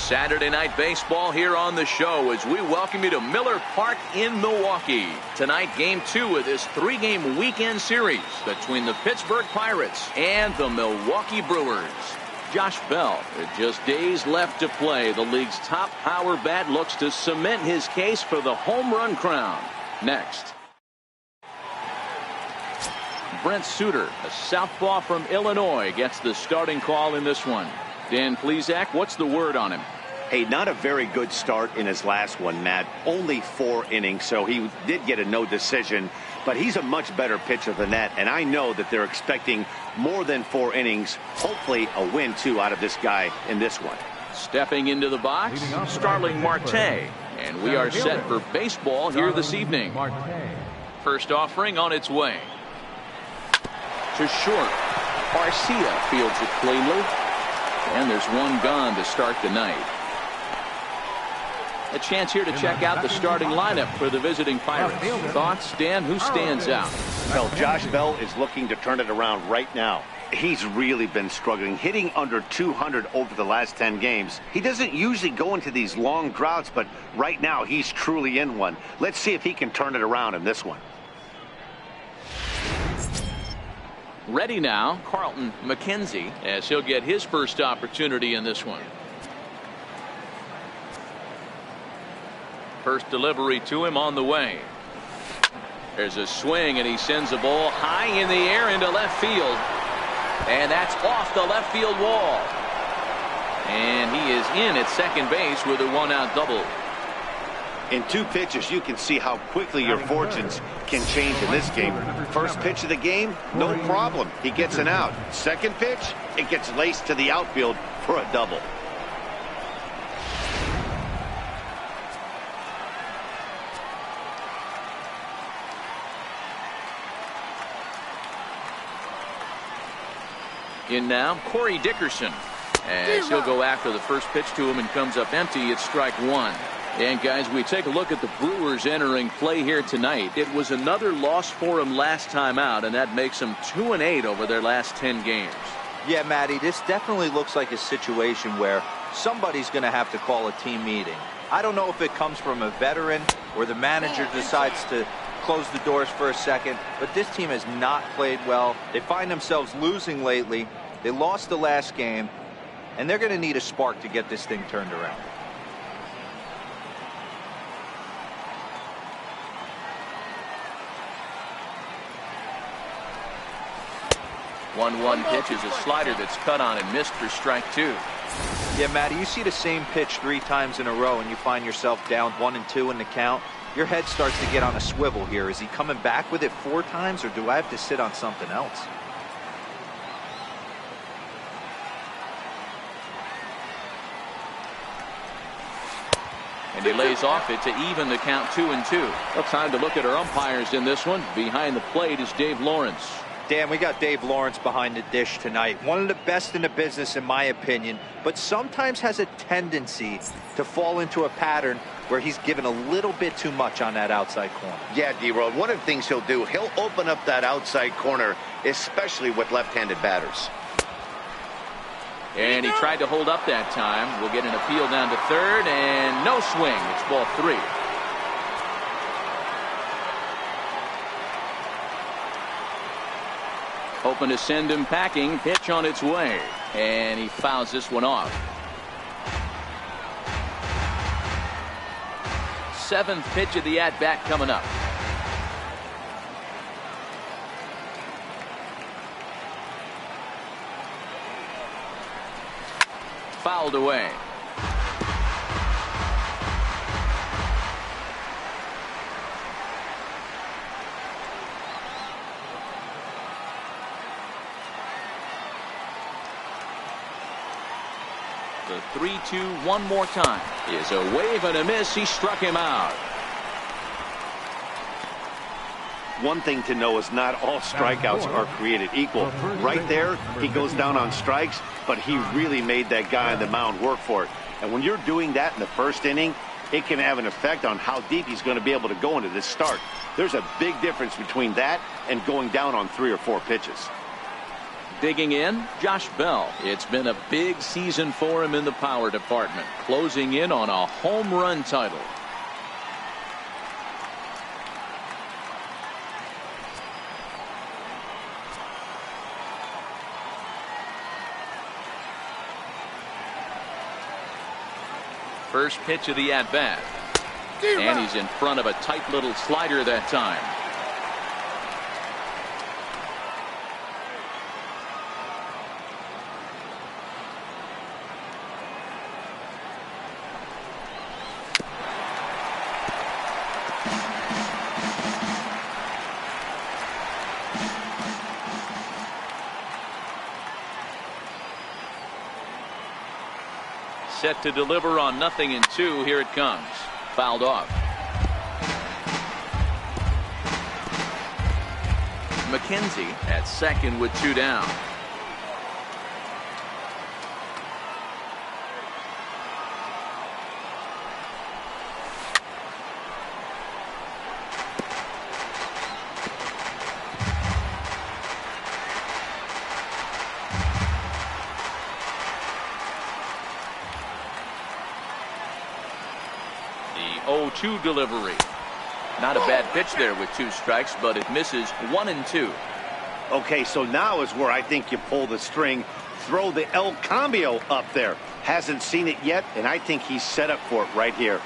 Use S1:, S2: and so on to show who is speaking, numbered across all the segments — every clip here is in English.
S1: Saturday Night Baseball here on the show as we welcome you to Miller Park in Milwaukee. Tonight, Game 2 of this 3-game weekend series between the Pittsburgh Pirates and the Milwaukee Brewers. Josh Bell, with just days left to play, the league's top power bat looks to cement his case for the home run crown. Next. Brent Suter, a southpaw from Illinois, gets the starting call in this one. Dan Plesac, what's the word on him?
S2: Hey, not a very good start in his last one, Matt. Only 4 innings, so he did get a no decision. But he's a much better pitcher than that, and I know that they're expecting more than 4 innings. Hopefully a win, too, out of this guy in this one.
S1: Stepping into the box, Starling Marte. And we are set for baseball here this evening. First offering on its way. To short. Garcia fields it cleanly. And there's one gone to start the night. A chance here to check out the starting lineup for the visiting Pirates. Thoughts, Dan? Who stands out?
S2: Well, Josh Bell is looking to turn it around right now. He's really been struggling, hitting under 200 over the last 10 games. He doesn't usually go into these long droughts, but right now he's truly in one. Let's see if he can turn it around in this one.
S1: Ready now, Carlton McKenzie, as he'll get his first opportunity in this one. First delivery to him on the way. There's a swing, and he sends a ball high in the air into left field. And that's off the left field wall. And he is in at second base with a 1-out double.
S2: In 2 pitches, you can see how quickly your fortunes can change in this game. First pitch of the game, no problem. He gets an out. Second pitch, it gets laced to the outfield for a double.
S1: In now, Corey Dickerson. As he'll go after the first pitch to him and comes up empty, it's strike 1. And guys, we take a look at the Brewers entering play here tonight. It was another loss for them last time out, and that makes them 2-8 over their last 10 games.
S3: Yeah, Matty, this definitely looks like a situation where somebody's going to have to call a team meeting. I don't know if it comes from a veteran or the manager decides to close the doors for a second, but this team has not played well. They find themselves losing lately. They lost the last game, and they're going to need a spark to get this thing turned around.
S1: 1-1 pitch is a slider that's cut on and missed for strike 2.
S3: Yeah, Matty, you see the same pitch 3 times in a row and you find yourself down 1-2 in the count. Your head starts to get on a swivel here. Is he coming back with it 4 times, or do I have to sit on something else?
S1: And he lays off it to even the count 2-2. Well, time to look at our umpires in this one. Behind the plate is Dave Lawrence.
S3: Dan, we got Dave Lawrence behind the dish tonight. One of the best in the business, in my opinion, but sometimes has a tendency to fall into a pattern where he's given a little bit too much on that outside corner.
S2: Yeah, D-Road, one of the things he'll do, he'll open up that outside corner, especially with left-handed batters.
S1: And he tried to hold up that time. We'll get an appeal down to third, and no swing. It's ball 3. Hoping to send him packing. Pitch on its way. And he fouls this one off. 7th pitch of the at-bat coming up. Fouled away. The 3-2 one more time is a wave and a miss. He struck him out.
S2: One thing to know is not all strikeouts are created equal. Right there, he goes down on strikes, but he really made that guy on the mound work for it. And when you're doing that in the first inning, it can have an effect on how deep he's going to be able to go into this start. There's a big difference between that and going down on 3 or 4 pitches.
S1: Digging in, Josh Bell. It's been a big season for him in the power department, closing in on a home run title. First pitch of the at-bat. And he's in front of a tight little slider that time. Set to deliver on 0-2. Here it comes. Fouled off. McKenzie at second with 2 down. The 0-2 delivery. Not a bad pitch there with 2 strikes, but it misses 1-2.
S2: Okay, so now is where I think you pull the string. Throw the El Cambio up there. Hasn't seen it yet, and I think he's set up for it right here.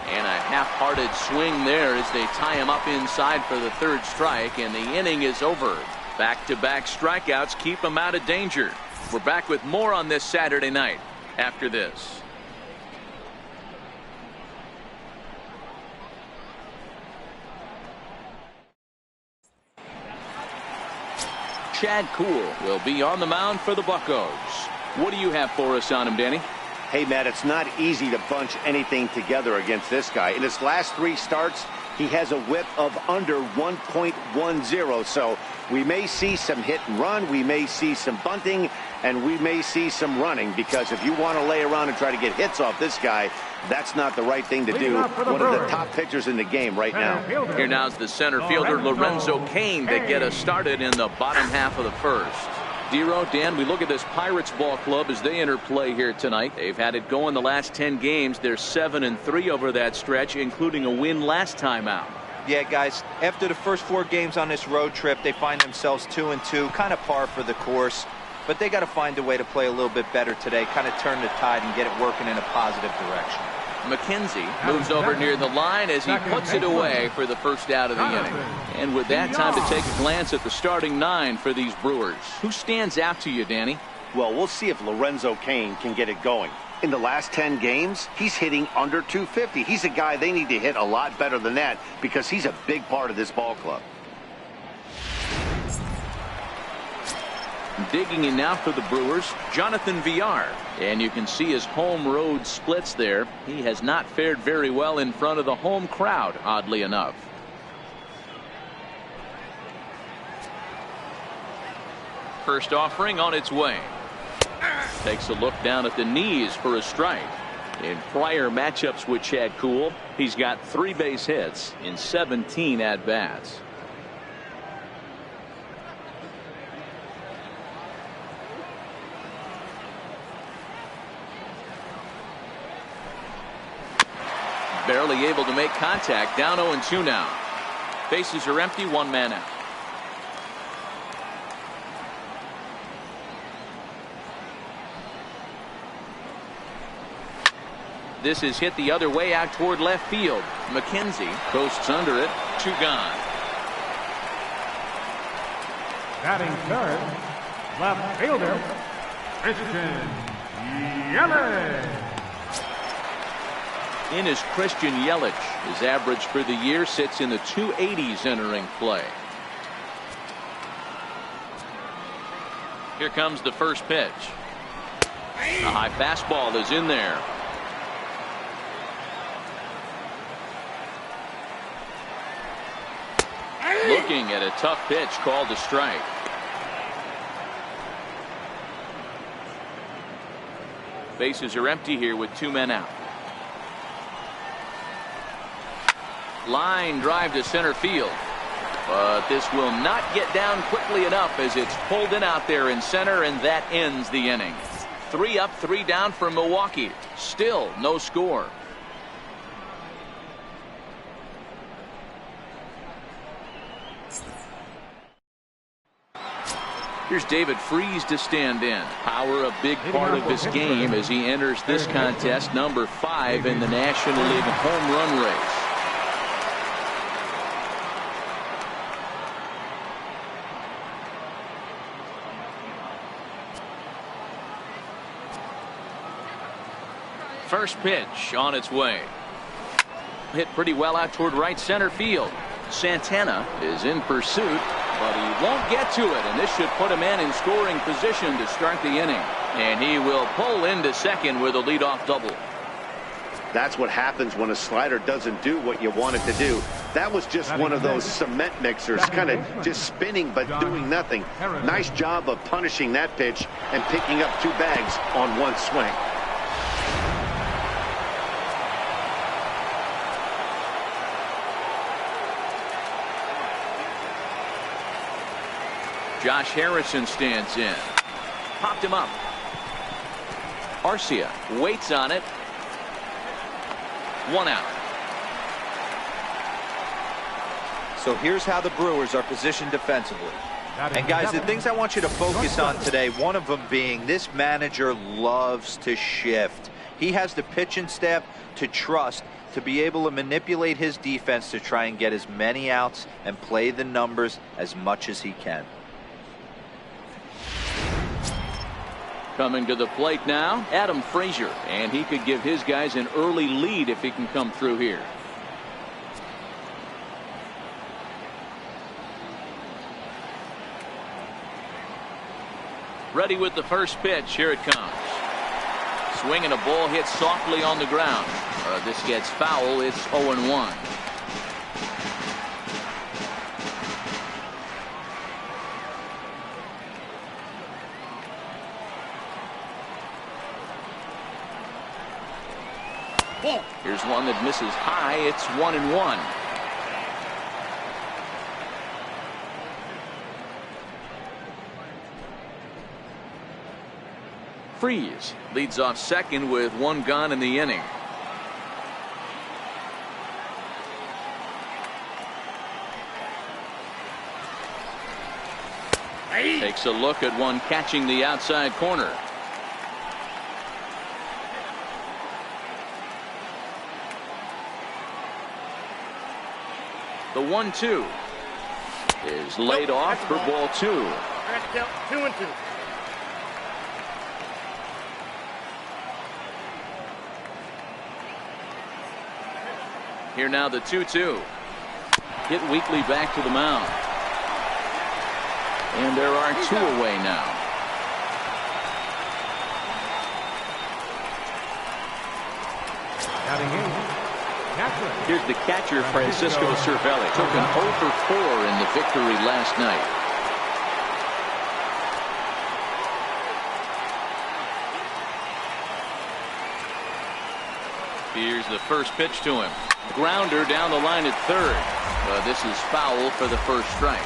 S1: And a half-hearted swing there as they tie him up inside for the 3rd strike, and the inning is over. Back-to-back strikeouts keep him out of danger. We're back with more on this Saturday night after this. Chad Kuhl will be on the mound for the Buccos. What do you have for us on him, Danny?
S2: Hey, Matt, it's not easy to bunch anything together against this guy. In his last 3 starts, he has a whip of under 1.10. So we may see some hit and run. We may see some bunting, and we may see some running, because if you want to lay around and try to get hits off this guy, that's not the right thing to do. One of the top pitchers in the game right now.
S1: Here now's the center fielder, Lorenzo Cain, to get us started in the bottom half of the 1st. Dero, Dan, we look at this Pirates ball club as they enter play here tonight. They've had it going the last 10 games. They're 7-3 over that stretch, including a win last time out.
S3: Yeah, guys, after the first 4 games on this road trip, they find themselves 2-2, kind of par for the course. But they got to find a way to play a little bit better today, kind of turn the tide and get it working in a positive direction.
S1: McKenzie moves over near the line as he puts it away for the 1st out of the inning. And with that, time to take a glance at the starting 9 for these Brewers. Who stands out to you, Danny?
S2: Well, we'll see if Lorenzo Cain can get it going. In the last 10 games, he's hitting under 250. He's a guy they need to hit a lot better than that, because he's a big part of this ball club.
S1: Digging in now for the Brewers, Jonathan Villar. And you can see his home road splits there. He has not fared very well in front of the home crowd, oddly enough. First offering on its way. Takes a look down at the knees for a strike. In prior matchups with Chad Kuhl, he's got 3 base hits in 17 at-bats. Barely able to make contact. Down 0-2 now. Bases are empty. 1 man out. This is hit the other way out toward left field. McKenzie coasts under it. 2 gone.
S4: Batting 3rd, left fielder, Christian Yelich.
S1: In is Christian Yelich. His average for the year sits in the 280s entering play. Here comes the first pitch. A high fastball is in there. Looking at a tough pitch called a strike. Bases are empty here with 2 men out. Line drive to center field. But this will not get down quickly enough as it's pulled in out there in center, and that ends the inning. 3 up, 3 down for Milwaukee. Still no score. Here's David Freese to stand in. Power a big part of this game as he enters this contest, number 5 in the National League home run race. First pitch on its way. Hit pretty well out toward right center field. Santana is in pursuit, but he won't get to it, and this should put him in scoring position to start the inning. And he will pull into second with a leadoff double.
S2: That's what happens when a slider doesn't do what you want it to do. That was just one of those cement mixers, kind of just spinning but doing nothing. Nice job of punishing that pitch and picking up 2 bags on 1 swing.
S1: Josh Harrison stands in. Popped him up. Arcia waits on it. 1 out.
S3: So here's how the Brewers are positioned defensively. And guys, the things I want you to focus on today, one of them being this manager loves to shift. He has the pitching staff to trust to be able to manipulate his defense to try and get as many outs and play the numbers as much as he can.
S1: Coming to the plate now, Adam Frazier, and he could give his guys an early lead if he can come through here. Ready with the first pitch. Here it comes. Swinging a ball hit softly on the ground. This gets foul. It's 0-1. Here's one that misses high. It's 1-1. Freese leads off second with 1 gone in the inning. Takes a look at one catching the outside corner. The 1-2 is laid off for ball 2.
S5: 2-2.
S1: Here now the 2-2. Hit weakly back to the mound. And there are 2 away now. Here's the catcher, Francisco Cervelli. Took an 0 for 4 in the victory last night. Here's the first pitch to him. Grounder down the line at third. This is foul for the first strike.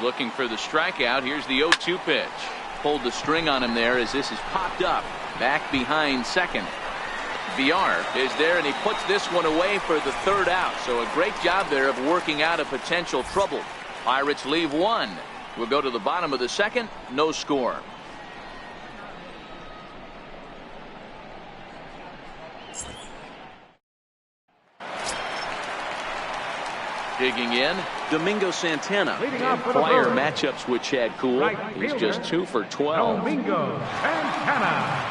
S1: Looking for the strikeout. Here's the 0-2 pitch. Pulled the string on him there as this is popped up. Back behind second. VR is there, and he puts this one away for the 3rd out. So a great job there of working out a potential trouble. Pirates leave 1. We'll go to the bottom of the 2nd. No score. Digging in, Domingo Santana. In prior matchups with Chad Kuhl, he's just 2 for 12.
S4: Domingo Santana.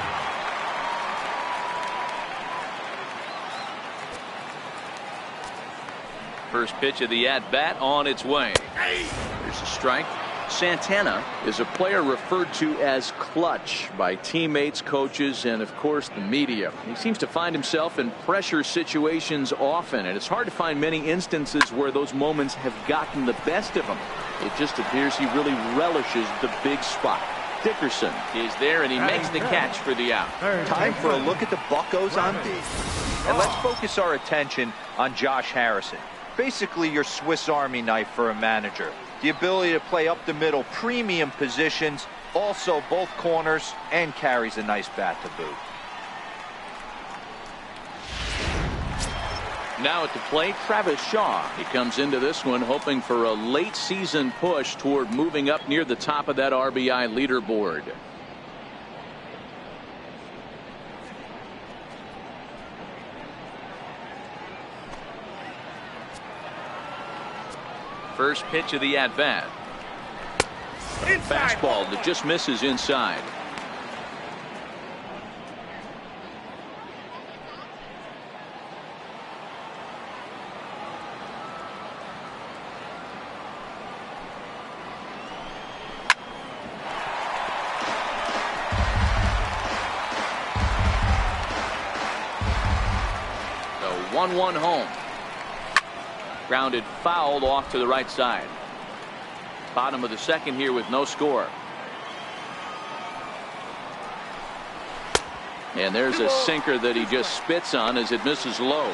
S1: First pitch of the at-bat on its way. There's a strike. Santana is a player referred to as clutch by teammates, coaches, and of course the media. He seems to find himself in pressure situations often, and it's hard to find many instances where those moments have gotten the best of him. It just appears he really relishes the big spot. Dickerson is there, and he makes the catch for the out.
S3: Time for a look at the Buccos on D. And let's focus our attention on Josh Harrison. Basically your Swiss Army knife for a manager. The ability to play up the middle, premium positions, also both corners, and carries a nice bat to boot.
S1: Now at the plate, Travis Shaw. He comes into this one hoping for a late season push toward moving up near the top of that RBI leaderboard. First pitch of the at-bat. Fastball that just misses inside. The 1-1 home. Grounded fouled off to the right side. Bottom of the second here with no score. And there's a sinker that he just spits on as it misses low.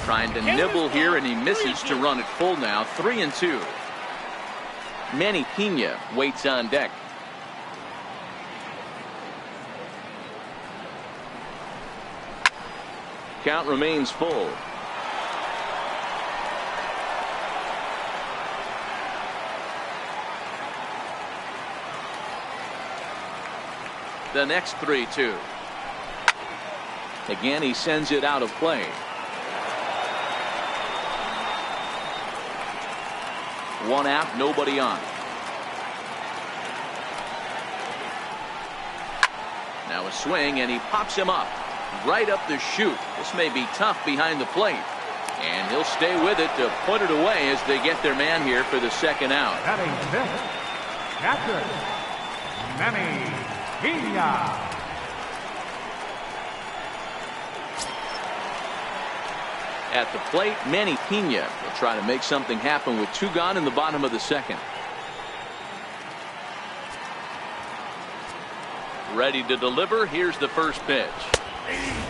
S1: Trying to nibble here, and he misses to run it full now. 3-2. Manny Pena waits on deck. Count remains full. The next 3-2. Again, he sends it out of play. One out, nobody on. Now a swing, and he pops him up right up the chute. This may be tough behind the plate, and he'll stay with it to put it away as they get their man here for the second out.
S4: Batting fifth, catcher, Manny Pena.
S1: At the plate, Manny Pena will try to make something happen with 2 gone in the bottom of the second. Ready to deliver. Here's the first pitch.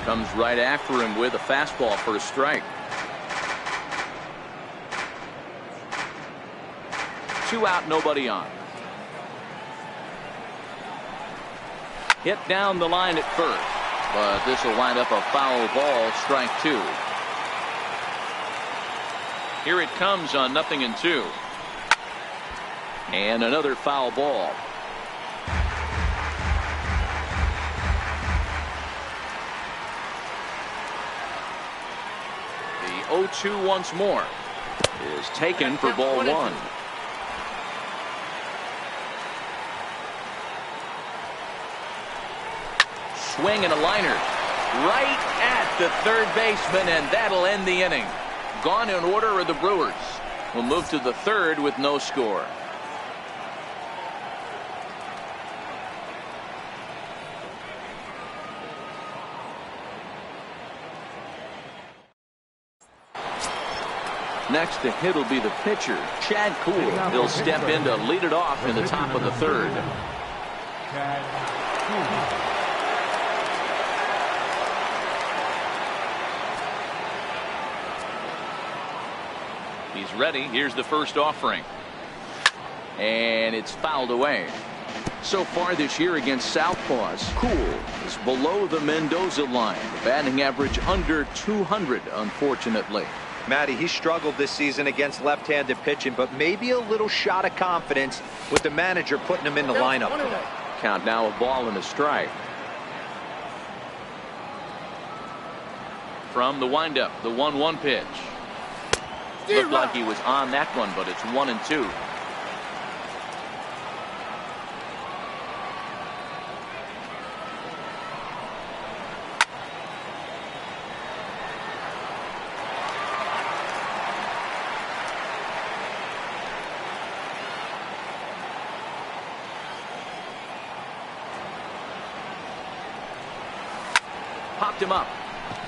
S1: Comes right after him with a fastball for a strike. 2 out, nobody on. Hit down the line at first, but this will wind up a foul ball, strike 2. Here it comes on 0-2. And another foul ball. The 0-2 once more is taken for ball 1. Swing and a liner right at the third baseman, and that'll end the inning. Gone in order are the Brewers. Will move to the third with no score. Next to hit will be the pitcher, Chad Kuhl. He'll step in to lead it off in the top of the third. He's ready. Here's the first offering. And it's fouled away. So far this year against Southpaws, Kuhl is below the Mendoza line. The batting average under 200, unfortunately.
S3: Matty, he struggled this season against left-handed pitching, but maybe a little shot of confidence with the manager putting him in the lineup today.
S1: Count now, a ball and a strike. From the windup, the 1-1 pitch. Looked like he was on that one, but it's 1-2. Popped him up.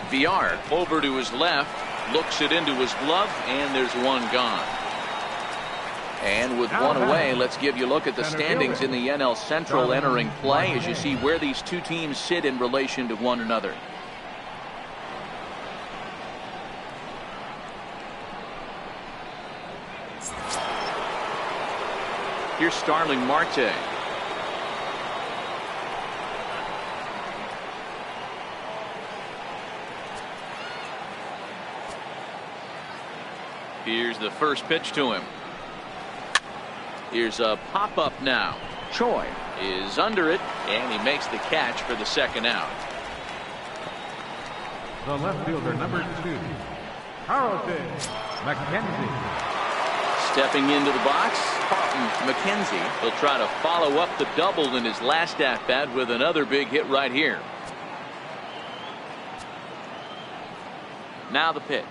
S1: VR over to his left, looks it into his glove, and there's one gone. And with one away, let's give you a look at the standings in the NL Central entering play as you see where these two teams sit in relation to one another. Here's Starling Marte. Here's the first pitch to him. Here's a pop-up now. Choi is under it, and he makes the catch for the second out.
S4: The left fielder, number 2, Carlton McKenzie.
S1: Stepping into the box, Carlton McKenzie. He'll try to follow up the double in his last at-bat with another big hit right here. Now the pitch.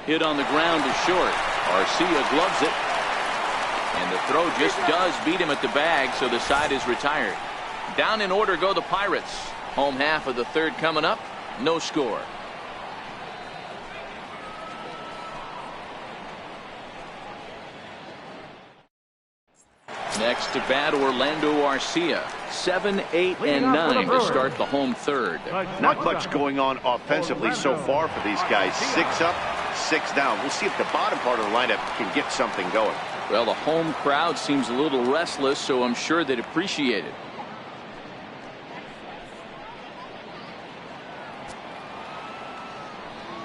S1: Hit on the ground to short. Arcia gloves it. And the throw just does beat him at the bag, so the side is retired. Down in order go the Pirates. Home half of the third coming up. No score. Next to bat, Orlando Arcia. 7, 8, and 9 to start the home third.
S2: Not much going on offensively so far for these guys. 6 up, 6 down. We'll see if the bottom part of the lineup can get something going.
S1: Well, the home crowd seems a little restless, so I'm sure they'd appreciate it.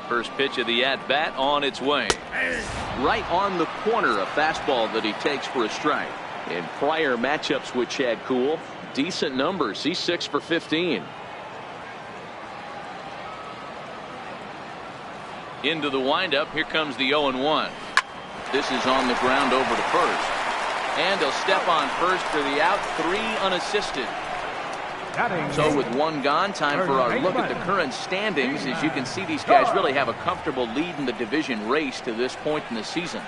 S1: First pitch of the at-bat on its way. Right on the corner, a fastball that he takes for a strike. In prior matchups with Chad Kuhl, decent numbers. He's 6 for 15. Into the windup. Here comes the 0-1. This is on the ground over to first. And he'll step on first for the out. 3 unassisted. So with one gone, time for our look at the current standings. As you can see, these guys really have a comfortable lead in the division race to this point in the season.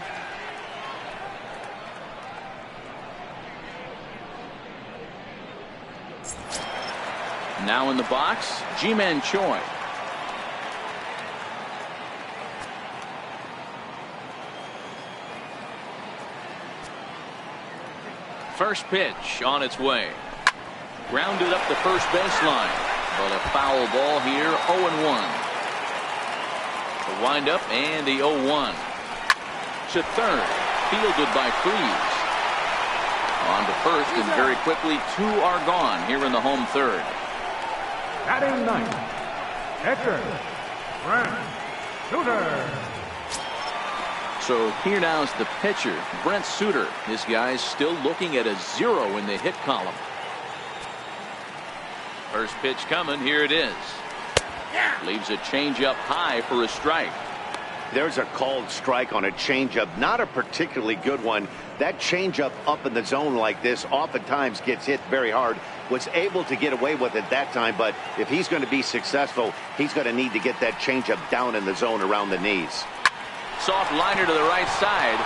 S1: Now in the box, Ji-Man Choi. First pitch on its way. Grounded up the first baseline, but a foul ball here. 0-1. The windup and the 0-1 to third, fielded by Freeze. On to first, and very quickly 2 are gone here in the home third.
S4: Batting ninth, catcher, Brent Suter.
S1: So here now is the pitcher, Brent Suter. This guy's still looking at a 0 in the hit column. First pitch coming. Here it is. Leaves a changeup high for a strike.
S2: There's a called strike on a changeup. Not a particularly good one. That changeup up in the zone like this oftentimes gets hit very hard. Was able to get away with it that time, but if he's going to be successful, he's going to need to get that changeup down in the zone around the knees.
S1: Soft liner to the right side.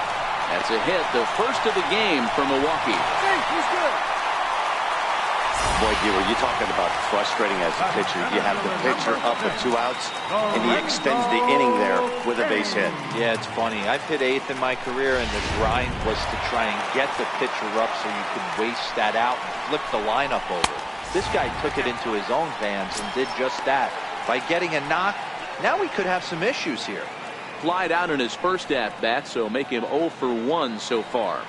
S1: That's a hit, the first of the game for Milwaukee.
S5: He's good.
S2: Boy, Gila, you're talking about frustrating as a pitcher. You have the pitcher up with 2 outs, and he extends the inning there with a base hit.
S3: Yeah, it's funny. I've hit 8th in my career, and the grind was to try and get the pitcher up so you could waste that out and flip the lineup over. This guy took it into his own hands and did just that. By getting a knock, now we could have some issues here.
S1: Flied out in his first at-bat, so make him 0 for 1 so far.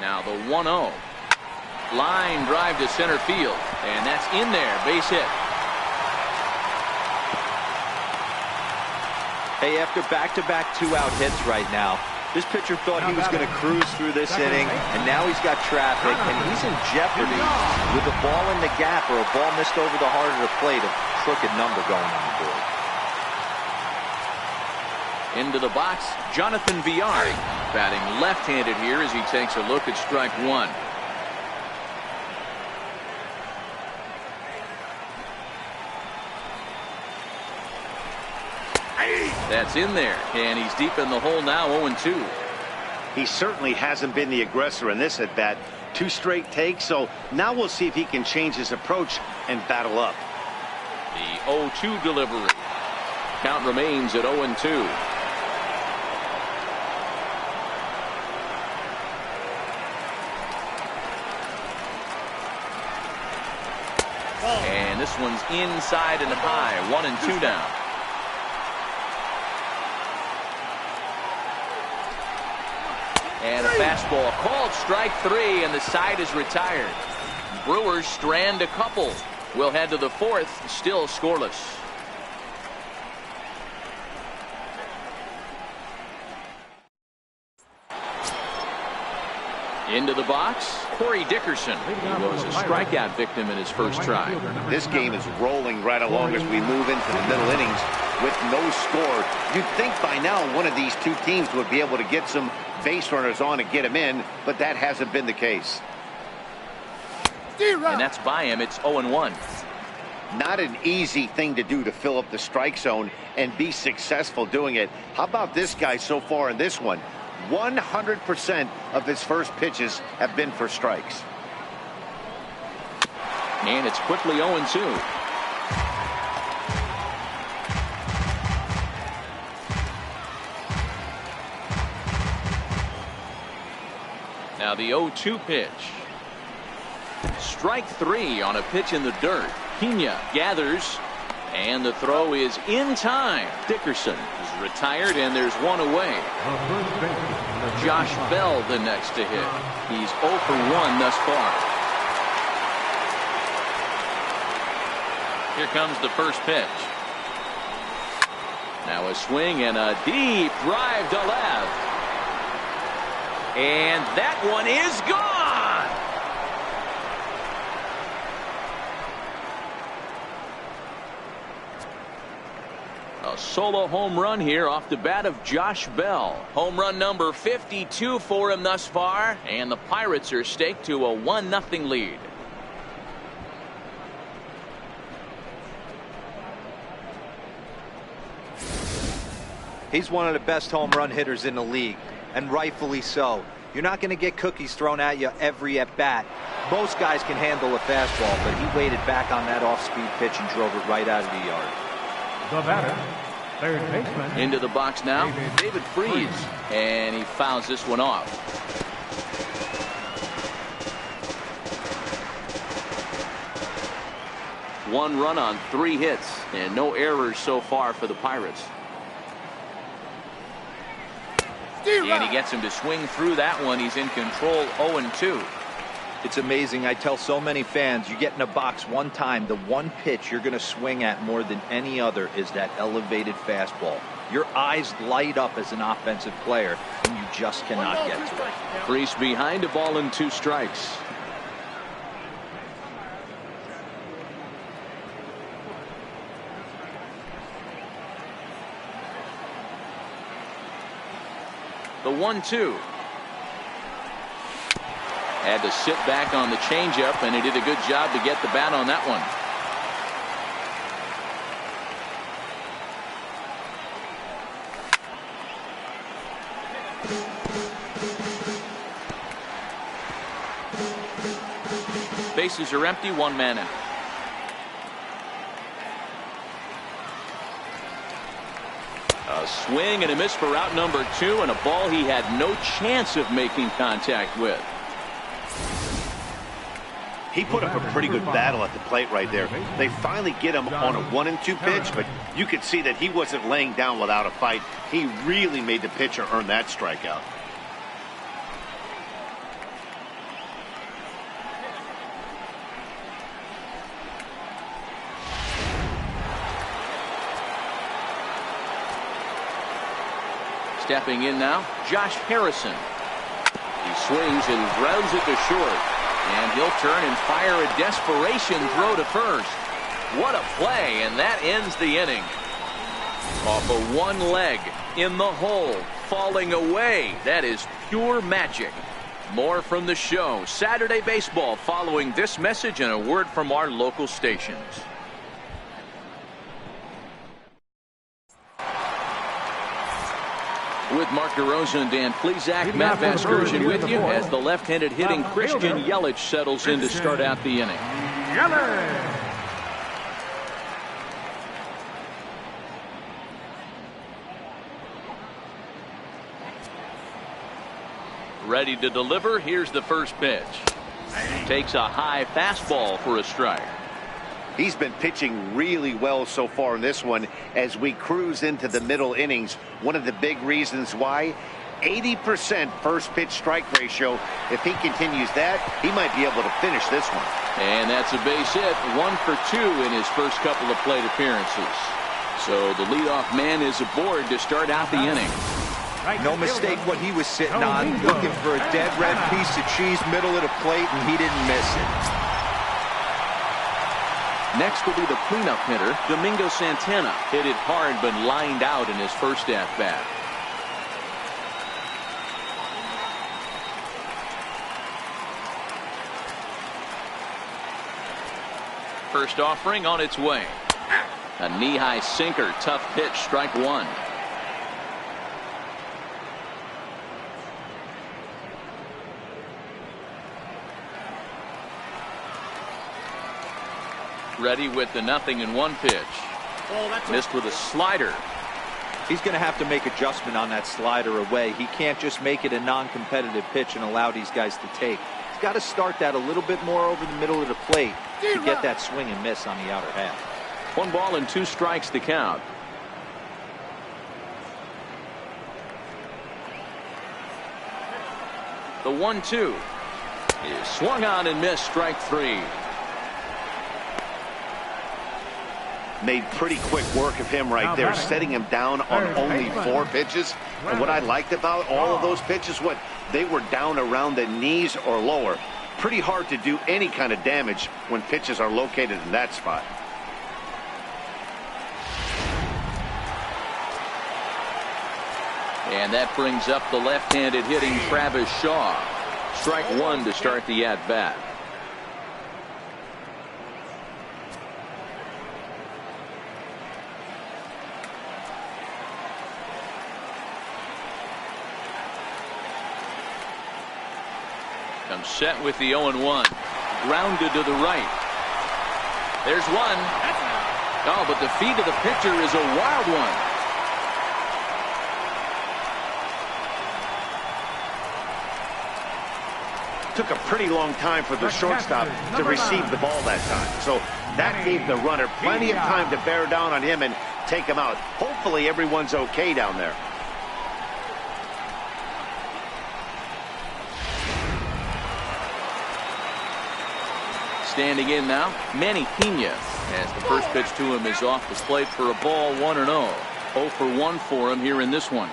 S1: Now the 1-0. Line drive to center field, and that's in there. Base hit.
S3: Hey, after back-to-back two-out hits right now, this pitcher thought he was going to cruise through this inning, and now he's got traffic, and he's in jeopardy with a ball in the gap or a ball missed over the heart of the plate, a crooked number going on the board.
S1: Into the box, Jonathan Villar, batting left-handed here as he takes a look at strike one. That's in there, and he's deep in the hole now, 0-2.
S2: He certainly hasn't been the aggressor in this at bat. 2 straight takes, so now we'll see if he can change his approach and battle up.
S1: The 0-2 delivery. Count remains at 0-2. And this one's inside and high, 1-2 now. And a fastball called strike 3, and the side is retired. Brewers strand a couple. We'll head to the 4th, still scoreless. Into the box, Corey Dickerson. He was a strikeout victim in his first try.
S2: This game is rolling right along as we move into the middle innings with no score. You'd think by now one of these two teams would be able to get some base runners on and get him in, but that hasn't been the case.
S1: And that's by him. It's 0-1.
S2: Not an easy thing to do to fill up the strike zone and be successful doing it. How about this guy so far in this one? 100% of his first pitches have been for strikes.
S1: And it's quickly 0-2. Now the 0-2 pitch. Strike 3 on a pitch in the dirt. Pena gathers, and the throw is in time. Dickerson is retired, and there's one away. Josh Bell the next to hit. He's 0 for 1 thus far. Here comes the first pitch. Now a swing and a deep drive to left. And that one is gone. A solo home run here off the bat of Josh Bell. Home run number 52 for him thus far, and the Pirates are staked to a 1-0 lead.
S3: He's one of the best home run hitters in the league, and rightfully so. You're not going to get cookies thrown at you every at bat. Most guys can handle a fastball, but he waited back on that off-speed pitch and drove it right out of the yard.
S4: The batter, third baseman.
S1: Into the box now, David Freese, and he fouls this one off. One run on 3 hits, and no errors so far for the Pirates. And he gets him to swing through that one. He's in control, 0-2.
S3: It's amazing. I tell so many fans, you get in a box one time, the one pitch you're going to swing at more than any other is that elevated fastball. Your eyes light up as an offensive player, and you just cannot get to it.
S1: Freese behind a ball and 2 strikes. The 1-2. Had to sit back on the changeup, and he did a good job to get the bat on that one. Bases are empty, 1 man out. A swing and a miss for out number 2, and a ball he had no chance of making contact with.
S2: He put up a pretty good battle at the plate right there. They finally get him on a 1-2 pitch, but you could see that he wasn't laying down without a fight. He really made the pitcher earn that strikeout.
S1: Stepping in now, Josh Harrison. He swings and grounds it to short. And he'll turn and fire a desperation throw to first. What a play, and that ends the inning. Off of one leg, in the hole, falling away. That is pure magic. More from the show, Saturday Baseball, following this message and a word from our local stations. With Mark DeRosa and Dan Plesac, Matt Vasgersian with you as the left-handed hitting Christian Yelich settles in to start out the inning. Ready to deliver. Here's the first pitch. Takes a high fastball for a strike.
S2: He's been pitching really well so far in this one as we cruise into the middle innings. One of the big reasons why, 80% first pitch strike ratio. If he continues that, he might be able to finish this one.
S1: And that's a base hit. 1 for 2 in his first couple of plate appearances. So the leadoff man is aboard to start out the inning.
S3: No mistake what he was sitting on, looking for a dead red piece of cheese middle of the plate, and he didn't miss it.
S1: Next will be the cleanup hitter, Domingo Santana. Hit it hard but lined out in his first at-bat. First offering on its way. A knee-high sinker, tough pitch, strike one. Ready with the 0-1 pitch. Missed with a slider.
S3: He's going to have to make adjustment on that slider away. He can't just make it a non-competitive pitch and allow these guys to take. He's got to start that a little bit more over the middle of the plate to get that swing and miss on the outer half.
S1: 1 ball and 2 strikes to count. The 1-2 is swung on and missed, strike 3.
S2: Made pretty quick work of him right there, setting him down on only 4 pitches. And what I liked about all of those pitches, they were down around the knees or lower. Pretty hard to do any kind of damage when pitches are located in that spot.
S1: And that brings up the left-handed hitting Travis Shaw. Strike 1 to start the at-bat. Comes set with the 0-1. Grounded to the right. There's one. Oh, but the feed of the pitcher is a wild one.
S2: Took a pretty long time for the shortstop to receive the ball that time. So that gave the runner plenty of time to bear down on him and take him out. Hopefully everyone's okay down there.
S1: Standing in now, Manny Pena, as the first pitch to him is off the plate for a ball, 1-0. 0 for 1 for him here in this one.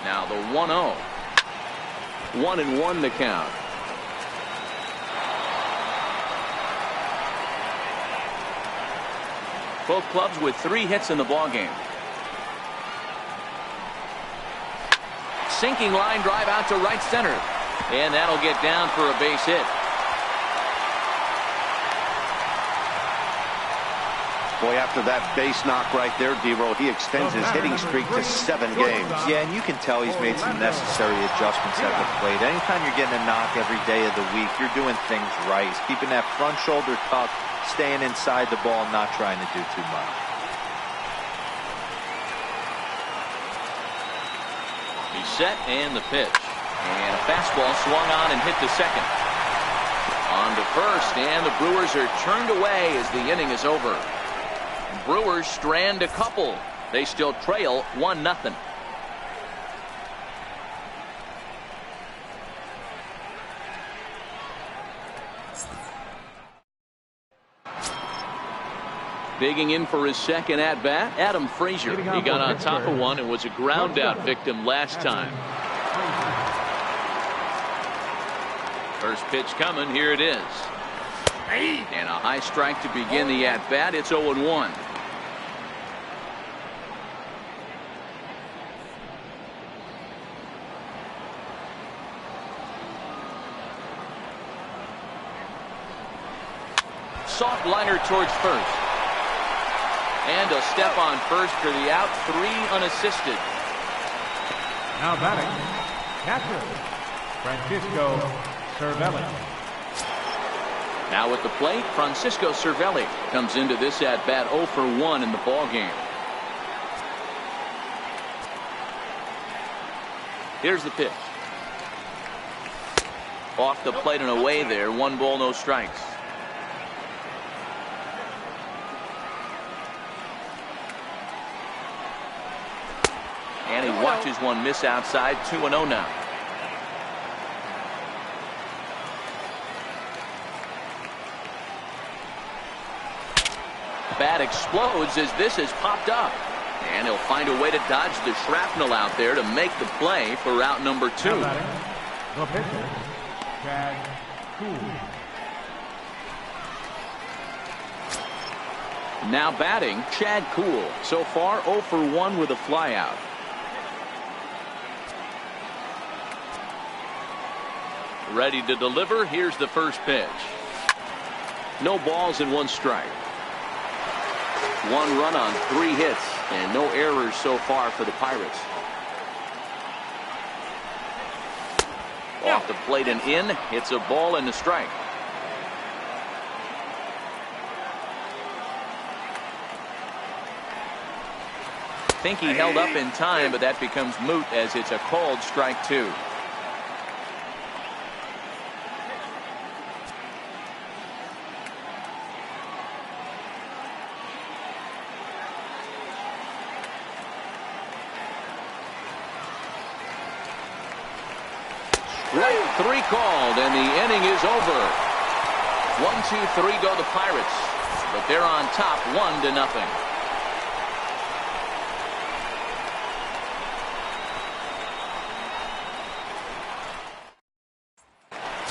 S1: Now the 1-0. 1-1 the count. Both clubs with 3 hits in the ballgame. Sinking line drive out to right center. And that'll get down for a base hit.
S2: Boy, after that base knock right there, D-Roll, he extends his hitting streak to 7 games.
S3: Yeah, and you can tell he's made some necessary adjustments at the plate. Anytime you're getting a knock every day of the week, you're doing things right. He's keeping that front shoulder tucked, staying inside the ball, not trying to do too much.
S1: He's set and the pitch. And a fastball swung on and hit to second. On to first, and the Brewers are turned away as the inning is over. Brewers strand a couple. They still trail 1-0. Digging in for his second at-bat, Adam Frazier. He got on top of one and was a ground-out victim last time. First pitch coming. Here it is. And a high strike to begin the at-bat. It's 0-1. Soft liner towards first. And a step on first for the out. 3 unassisted.
S4: Now batting, catcher, Francisco Cervelli.
S1: Now at the plate, Francisco Cervelli comes into this at-bat 0 for 1 in the ballgame. Here's the pitch. Off the plate and away there. 1 ball, no strikes. And he watches one miss outside. 2-0 now. Bat explodes as this has popped up. And he'll find a way to dodge the shrapnel out there to make the play for out number 2.
S4: The pitcher, Chad Cool.
S1: Now batting, Chad Cool. So far 0 for 1 with a flyout. Ready to deliver. Here's the first pitch. No balls and 1 strike. 1 run on 3 hits and no errors so far for the Pirates. Off the plate and in. It's a ball and a strike. Think he held up in time, but that becomes moot as it's a called strike 2. Right, 3 called, and the inning is over. 1-2-3 go the Pirates, but they're on top 1-0.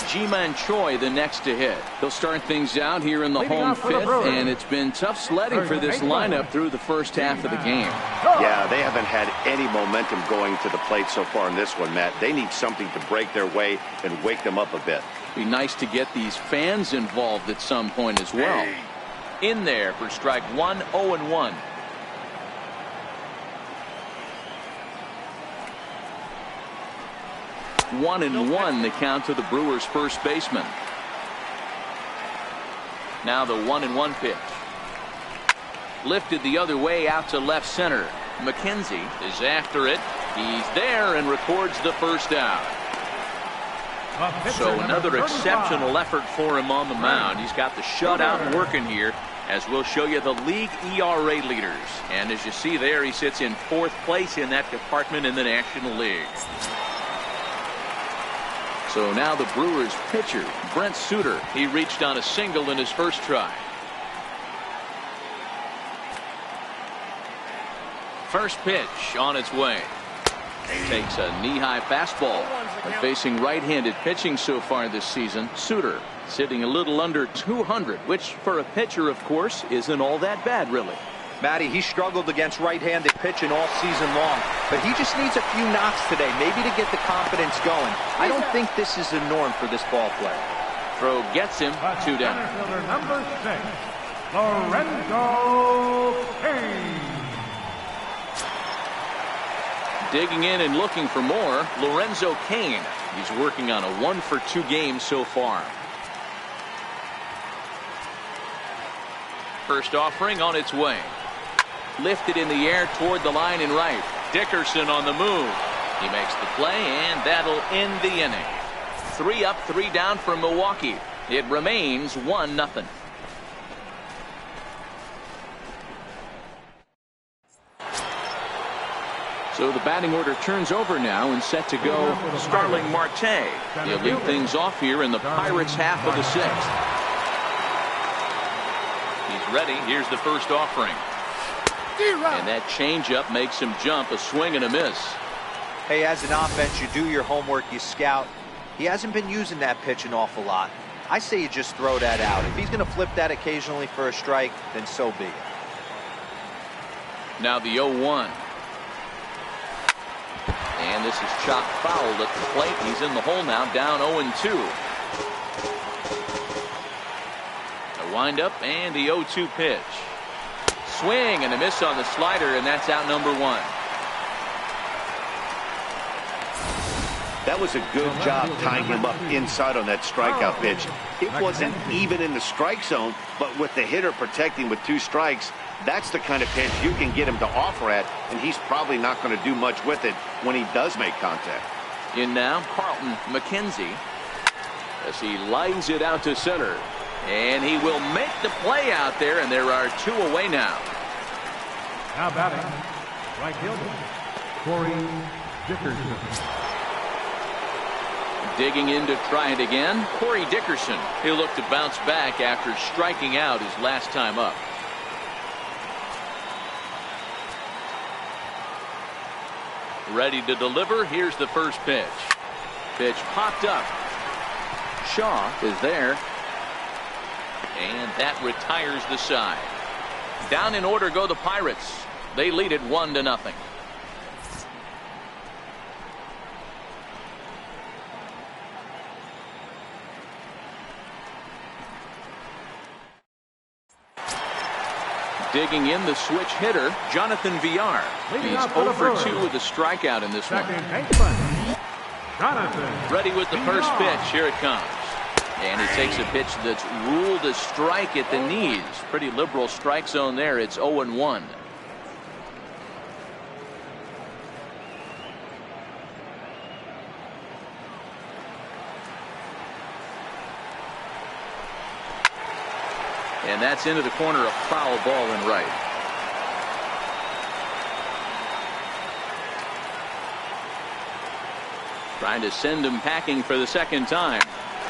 S1: Ji-Man Choi the next to hit. He'll start things out here in the home 5th, and it's been tough sledding for this lineup through the first half of the game.
S2: Yeah, they haven't had any momentum going to the plate so far in this one, Matt. They need something to break their way and wake them up a bit.
S1: Be nice to get these fans involved at some point as well. In there for strike 1, 0-1. One and 1 the count to the Brewers first baseman. Now the 1-1 pitch. Lifted the other way out to left center. McKenzie is after it. He's there and records the first out. So another exceptional effort for him on the mound. He's got the shutout working here, as we'll show you the league ERA leaders. And as you see there, he sits in 4th place in that department in the National League. So now the Brewers pitcher, Brent Suter. He reached on a single in his first try. First pitch on its way. Takes a knee-high fastball. But facing right-handed pitching so far this season, Suter sitting a little under 200, which for a pitcher, of course, isn't all that bad, really.
S3: Matty, he struggled against right-handed pitching all season long, but he just needs a few knocks today, maybe to get the confidence going. I don't think this is the norm for this ball player.
S1: Throw gets him. 2 down.
S4: Number 6, Lorenzo Cain.
S1: Digging in and looking for more, Lorenzo Cain. He's working on a 1 for 2 game so far. First offering on its way. Lifted in the air toward the line in right. Dickerson on the move. He makes the play, and that'll end the inning. 3 up, 3 down for Milwaukee. It remains 1-0. So the batting order turns over now and set to go Starling Marte. He'll lead things off here in the Pirates' half of the 6th. He's ready. Here's the first offering. And that changeup makes him jump. A swing and a miss.
S3: Hey, as an offense, you do your homework, you scout. He hasn't been using that pitch an awful lot. I say you just throw that out. If he's going to flip that occasionally for a strike, then so be it.
S1: Now the 0-1. And this is chopped foul at the plate. He's in the hole now, down 0-2. A windup and the 0-2 pitch. Swing and a miss on the slider, and that's out number 1.
S2: That was a good job tying him up inside on that strikeout pitch. It wasn't even in the strike zone, but with the hitter protecting with 2 strikes, that's the kind of pitch you can get him to offer at, and he's probably not going to do much with it when he does make contact.
S1: In now, Carlton McKenzie, as he lines it out to center. And he will make the play out there, and there are 2 away now.
S4: Now batting, right fielder, Corey Dickerson.
S1: Digging in to try it again, Corey Dickerson. He'll look to bounce back after striking out his last time up. Ready to deliver. Here's the first pitch. Pitch popped up. Shaw is there. And that retires the side. Down in order go the Pirates. They lead it 1-0. Digging in the switch hitter, Jonathan Villar. He's 0 for 2 with a strikeout in this one. Ready with the first pitch. Here it comes. And he takes a pitch that's ruled a strike at the knees. Pretty liberal strike zone there. It's 0-1. And that's into the corner, a foul ball in right. Trying to send him packing for the second time.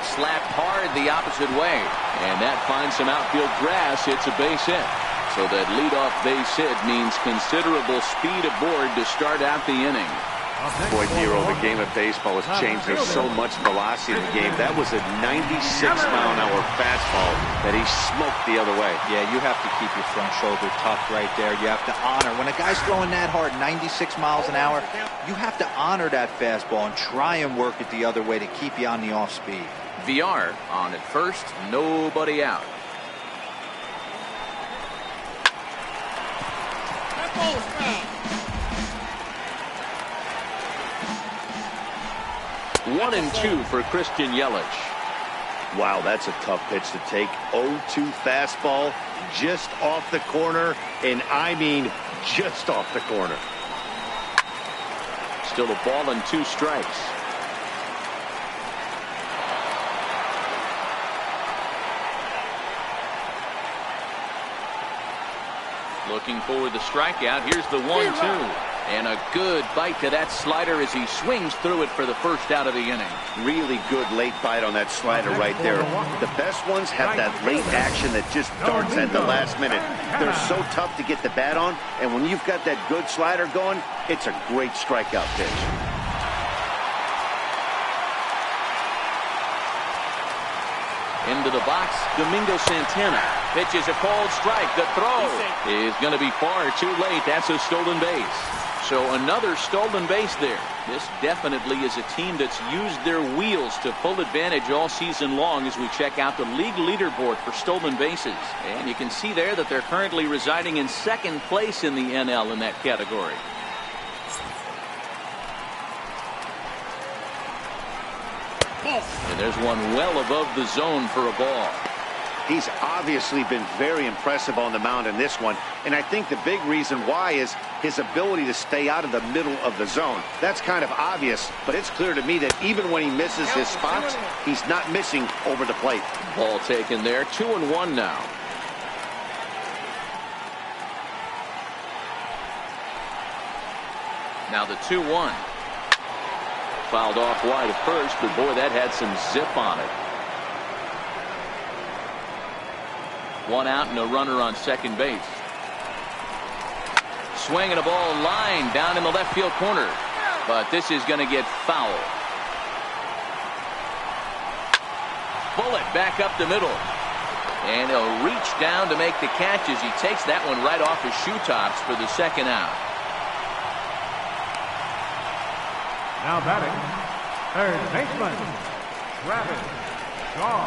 S1: Slapped hard the opposite way, and that finds some outfield grass. It's a base hit. So that leadoff base hit means considerable speed aboard to start out the inning.
S2: Boy, Nero, the game of baseball has changed. There's so much velocity in the game. That was a 96-mile-an-hour fastball that he smoked the other way.
S3: Yeah, you have to keep your front shoulder tucked right there. You have to honor. When a guy's throwing that hard, 96 miles an hour, you have to honor that fastball and try and work it the other way to keep you on the off speed.
S1: VR on at first, nobody out. One and 2 for Christian Yelich.
S2: Wow, that's a tough pitch to take. 0-2 fastball just off the corner, and I mean just off the corner.
S1: Still a ball and 2 strikes. Looking for the strikeout. Here's the 1-2. And a good bite to that slider as he swings through it for the first out of the inning.
S2: Really good late bite on that slider right there. The best ones have that late action that just darts at the last minute. They're so tough to get the bat on, and when you've got that good slider going, it's a great strikeout pitch.
S1: Into the box, Domingo Santana. Pitches a called strike. The throw is going to be far too late. That's a stolen base. So another stolen base there. This definitely is a team that's used their wheels to full advantage all season long as we check out the league leaderboard for stolen bases. And you can see there that they're currently residing in second place in the NL in that category. And there's one well above the zone for a ball.
S2: He's obviously been very impressive on the mound in this one, and I think the big reason why is his ability to stay out of the middle of the zone. That's kind of obvious, but it's clear to me that even when he misses his spots, he's not missing over the plate.
S1: Ball taken there. 2-1 now. Now the 2-1. Fouled off wide at first, but boy, that had some zip on it. One out and a runner on second base. Swinging a ball line down in the left field corner. But this is going to get foul. Bullet back up the middle. And he'll reach down to make the catch as he takes that one right off his shoe tops for the second out.
S4: Now batting, third baseman, Travis Shaw.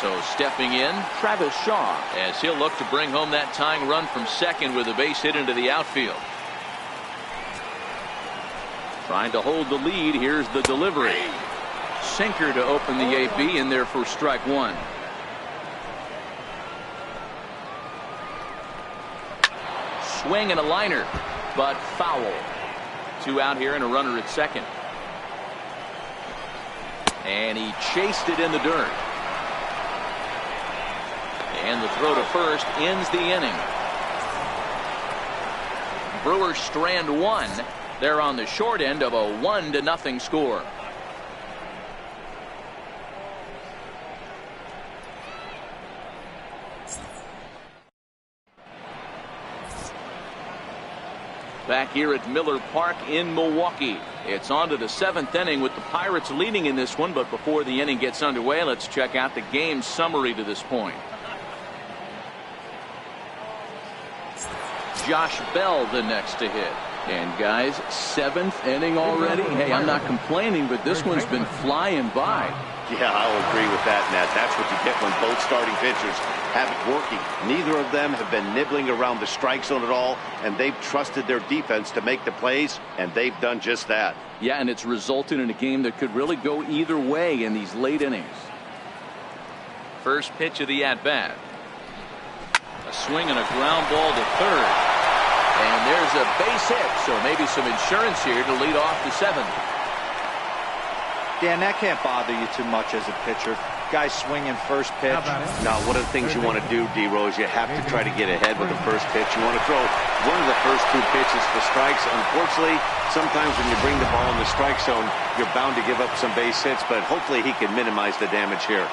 S1: So stepping in, Travis Shaw, as he'll look to bring home that tying run from second with a base hit into the outfield. Trying to hold the lead. Here's the delivery. Sinker to open the AB in there for strike one. Swing and a liner, but foul. Two out here and a runner at second. And he chased it in the dirt. And the throw to first ends the inning. Brewers strand one. They're on the short end of a 1-0 score. Back here at Miller Park in Milwaukee. It's on to the 7th inning with the Pirates leading in this one. But before the inning gets underway, let's check out the game summary to this point. Josh Bell the next to hit. And guys, 7th inning already. Hey, I'm not complaining, but this one's been flying by.
S2: Yeah, I'll agree with that, Nat. That's what you get when both starting pitchers have it working. Neither of them have been nibbling around the strike zone at all, and they've trusted their defense to make the plays, and they've done just that.
S1: Yeah, and it's resulted in a game that could really go either way in these late innings. First pitch of the at-bat. A swing and a ground ball to third. And there's a base hit, so maybe some insurance here to lead off the 7th.
S3: Dan, that can't bother you too much as a pitcher. Guy swinging first pitch.
S2: Now, one of the things you want to do, D-Rose, you have to try to get ahead with the first pitch. You want to throw one of the first 2 pitches for strikes. Unfortunately, sometimes when you bring the ball in the strike zone, you're bound to give up some base hits, but hopefully he can minimize the damage here.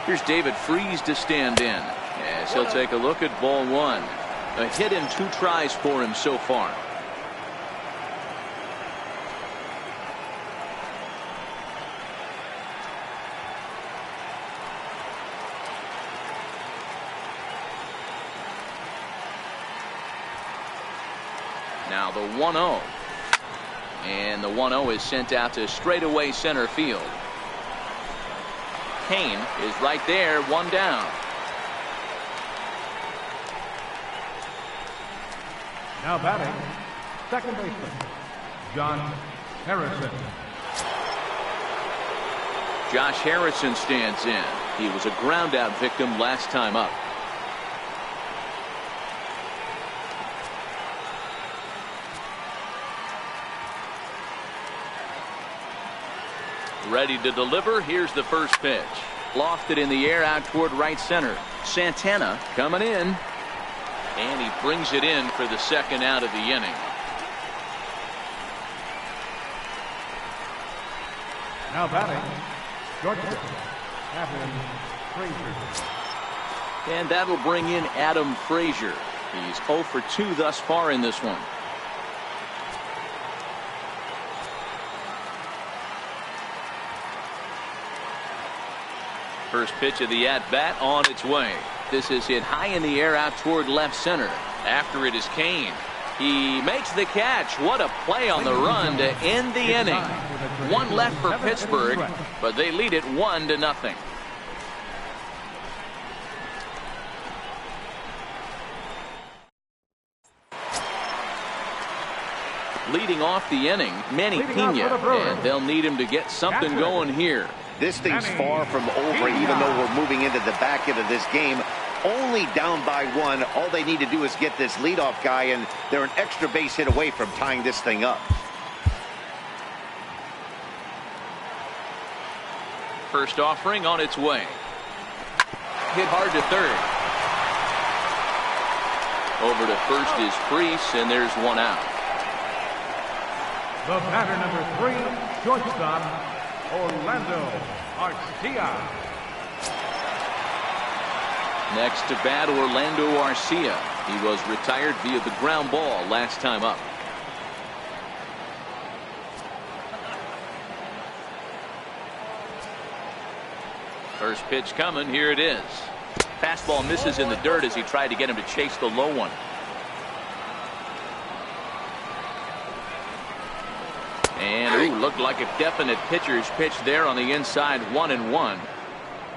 S1: Here's David Freese to stand in, as he'll take a look at ball one. A hit in 2 tries for him so far. Now the 1-0. And the 1-0 is sent out to straightaway center field. Kane is right there, 1 down.
S4: Now batting, second baseman, John Harrison.
S1: Josh Harrison stands in. He was a ground out victim last time up. Ready to deliver. Here's the first pitch. Lofted in the air out toward right center. Santana coming in. And he brings it in for the second out of the inning.
S4: Now batting, shortstop, Adam Frazier.
S1: And that'll bring in Adam Frazier. He's 0 for 2 thus far in this one. First pitch of the at-bat on its way. This is hit high in the air out toward left center. After it is Kane. He makes the catch. What a play on the run to end the inning. 1 left for Pittsburgh, but they lead it 1-0. Leading off the inning, Manny Pena, and they'll need him to get something going here.
S2: This thing's far from over, even though we're moving into the back end of this game. Only down by 1. All they need to do is get this leadoff guy, and they're an extra base hit away from tying this thing up.
S1: First offering on its way. Hit hard to third. Over to first is Freese, and there's 1 out.
S4: The batter number 3, shortstop, Orlando Arcia.
S1: Next to bat, Orlando Arcia. He was retired via the ground ball last time up. First pitch coming. Here it is. Fastball misses in the dirt as he tried to get him to chase the low one. And looked like a definite pitcher's pitch there on the inside. 1-1.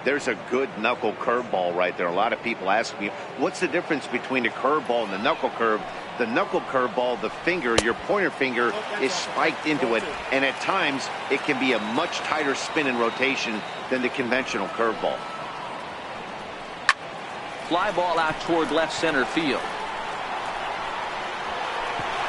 S2: There's a good knuckle curveball right there. A lot of people ask me, what's the difference between a curveball and the knuckle curve? The knuckle curveball, the finger, your pointer finger is spiked into it, and at times it can be a much tighter spin and rotation than the conventional curveball.
S1: Fly ball out toward left center field.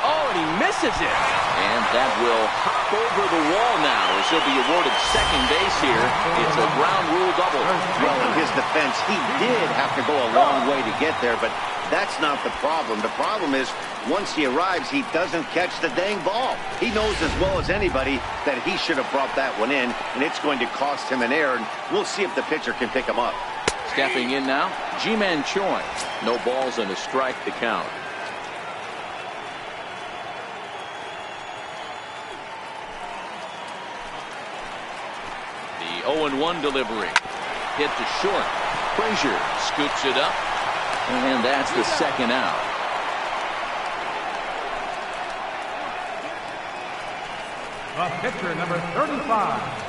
S1: Oh, and he misses it. And that will hop over the wall now as he'll be awarded second base here. It's a ground rule double.
S2: Well, in his defense, he did have to go a long way to get there, but that's not the problem. The problem is once he arrives, he doesn't catch the dang ball. He knows as well as anybody that he should have brought that one in, and it's going to cost him an error, and we'll see if the pitcher can pick him up.
S1: Stepping in now, Ji-Man Choi. No balls and a strike to count. The 0-1 delivery. Hit to short. Frazier scoops it up. And that's the second out.
S4: The pitcher number 35.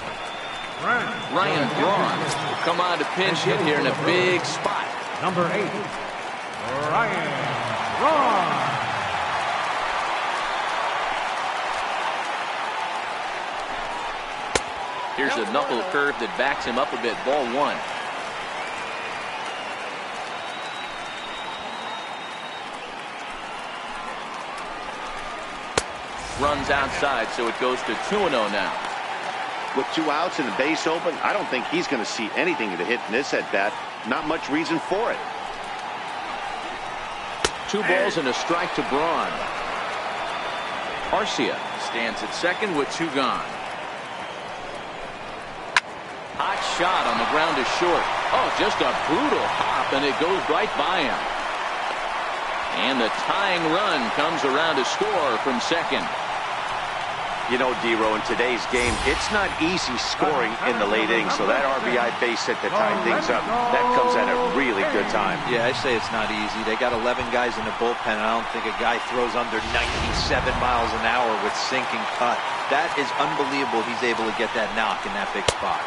S1: Ryan Braun will come on to pinch hit here in a big spot.
S4: Number 8, Ryan Braun.
S1: Here's a knuckle curve that backs him up a bit. Ball 1. Runs outside, so it goes to 2-0 now.
S2: With 2 outs and the base open, I don't think he's going to see anything to hit in this at bat. Not much reason for it.
S1: 2 balls and a strike to Braun. Arcia stands at second with 2 gone. Hot shot on the ground to short. Oh, just a brutal hop, and it goes right by him. And the tying run comes around to score from second.
S2: You know, D-Row, in today's game, it's not easy scoring in the late innings, so that RBI base hit to tie things up, that comes at a really good time.
S3: Yeah, I say it's not easy. They got 11 guys in the bullpen, and I don't think a guy throws under 97 miles an hour with sinking cut. That is unbelievable he's able to get that knock in that big spot.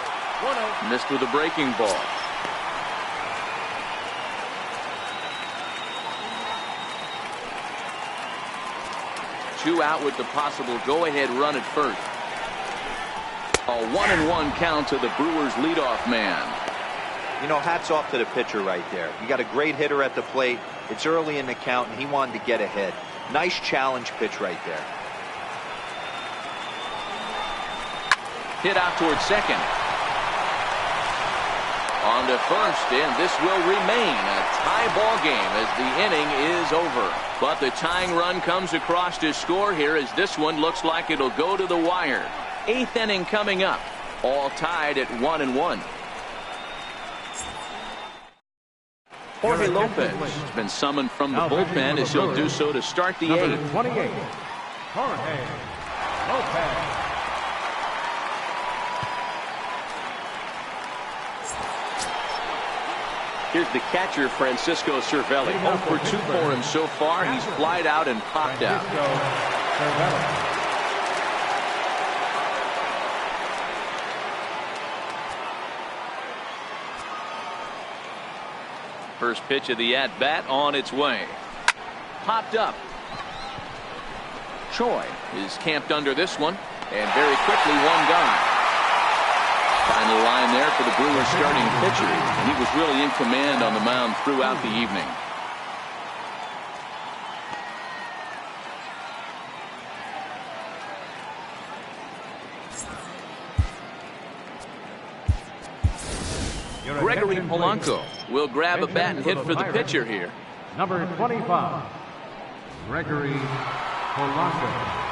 S1: Missed with a breaking ball. Two out with the possible go-ahead run at first. A 1-1 count to the Brewers leadoff man.
S3: You know, hats off to the pitcher right there. You got a great hitter at the plate. It's early in the count, and he wanted to get ahead. Nice challenge pitch right there.
S1: Hit out towards second. On to first, and this will remain a tie ball game as the inning is over. But the tying run comes across to score here as this one looks like it'll go to the wire. 8th inning coming up, all tied at 1-1. Jorge Lopez has been summoned from the bullpen as he'll do so to start the 8th.
S4: 28, Jorge Lopez.
S1: Here's the catcher, Francisco Cervelli. 0 for 2 for him so far. He's flied out and popped out. First pitch of the at-bat on its way. Popped up. Choi is camped under this one, and very quickly 1 gone. Final line there for the Brewers starting pitcher, and he was really in command on the mound throughout the evening. Gregory Polanco will grab a bat and hit for the pitcher here.
S4: Number 25, Gregory Polanco.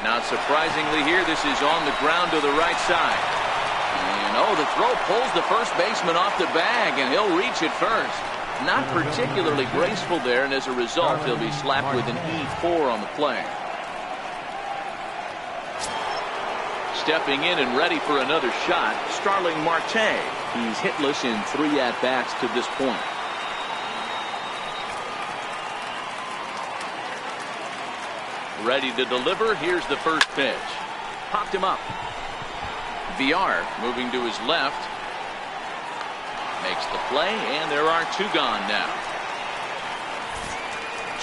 S1: Not surprisingly here, this is on the ground to the right side. And oh, the throw pulls the first baseman off the bag, and he'll reach it first. Not particularly graceful there, and as a result, he'll be slapped with an E4 on the play. Stepping in and ready for another shot, Starling Marte. He's hitless in 3 at-bats to this point. Ready to deliver. Here's the first pitch. Popped him up. Villar moving to his left. Makes the play, and there are 2 gone now.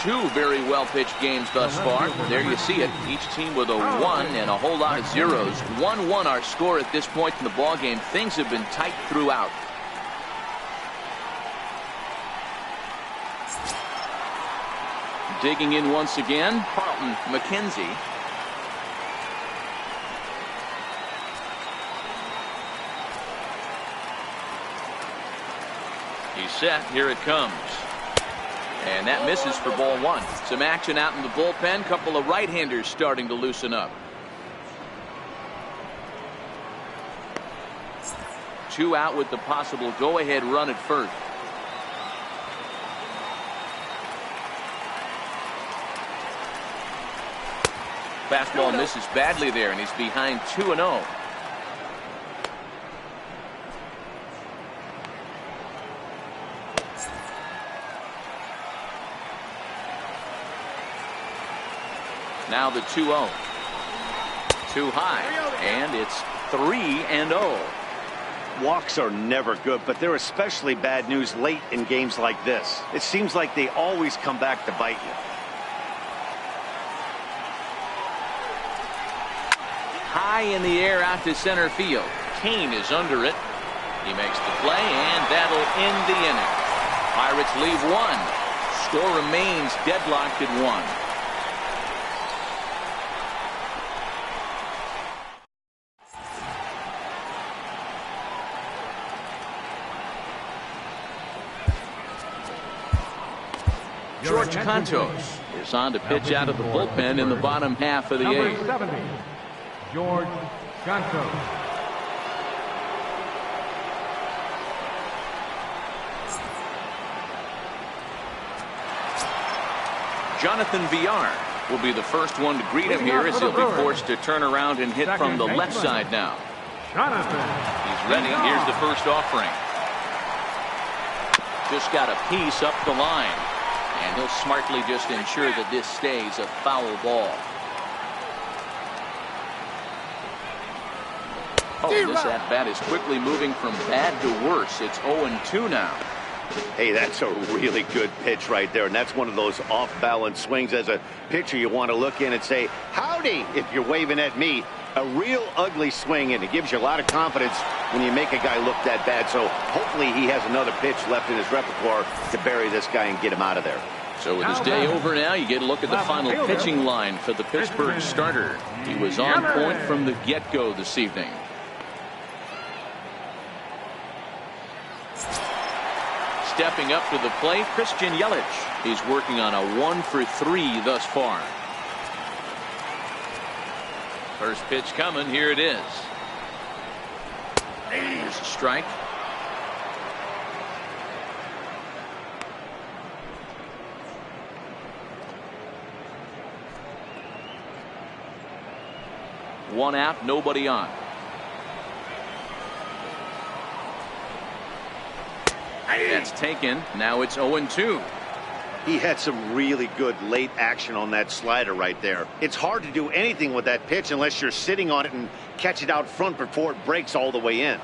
S1: 2 very well-pitched games thus far. There you see it. Each team with a 1 and a whole lot of zeros. 1-1 our score at this point in the ballgame. Things have been tight throughout. Digging in once again, Carlton McKenzie. He's set. Here it comes. And that misses for ball 1. Some action out in the bullpen. Couple of right-handers starting to loosen up. 2 out with the possible go-ahead run at first. Fastball misses badly there, and he's behind 2-0. Now the 2-0. Too high, and it's 3-0.
S2: Walks are never good, but they're especially bad news late in games like this. It seems like they always come back to bite you.
S1: High in the air out to center field. Kane is under it. He makes the play, and that'll end the inning. Pirates leave 1. Score remains deadlocked at 1. George Cantos is on to pitch out of the bullpen in the bottom half of the 8th.
S4: Number 70, George Cantos.
S1: Jonathan Villar will be the first one to greet him here as he'll be forced to turn around and hit from the left side now. He's ready. Here's the first offering. Just got a piece up the line. And he'll smartly just ensure that this stays a foul ball. Oh, this at-bat is quickly moving from bad to worse. It's 0-2 now.
S2: Hey, that's a really good pitch right there, and that's one of those off-balance swings. As a pitcher, you want to look in and say, howdy, if you're waving at me. A real ugly swing, and it gives you a lot of confidence when you make a guy look that bad. So hopefully he has another pitch left in his repertoire to bury this guy and get him out of there.
S1: So with his day over now, you get a look at the final pitching line for the Pittsburgh starter. He was on point from the get-go this evening. Stepping up to the plate, Christian Yelich. He's working on a 1-for-3 thus far. First pitch coming. Here it is. There's a strike. One out, nobody on. That's taken. Now it's 0-2.
S2: He had some really good late action on that slider right there. It's hard to do anything with that pitch unless you're sitting on it and catch it out front before it breaks all the way in.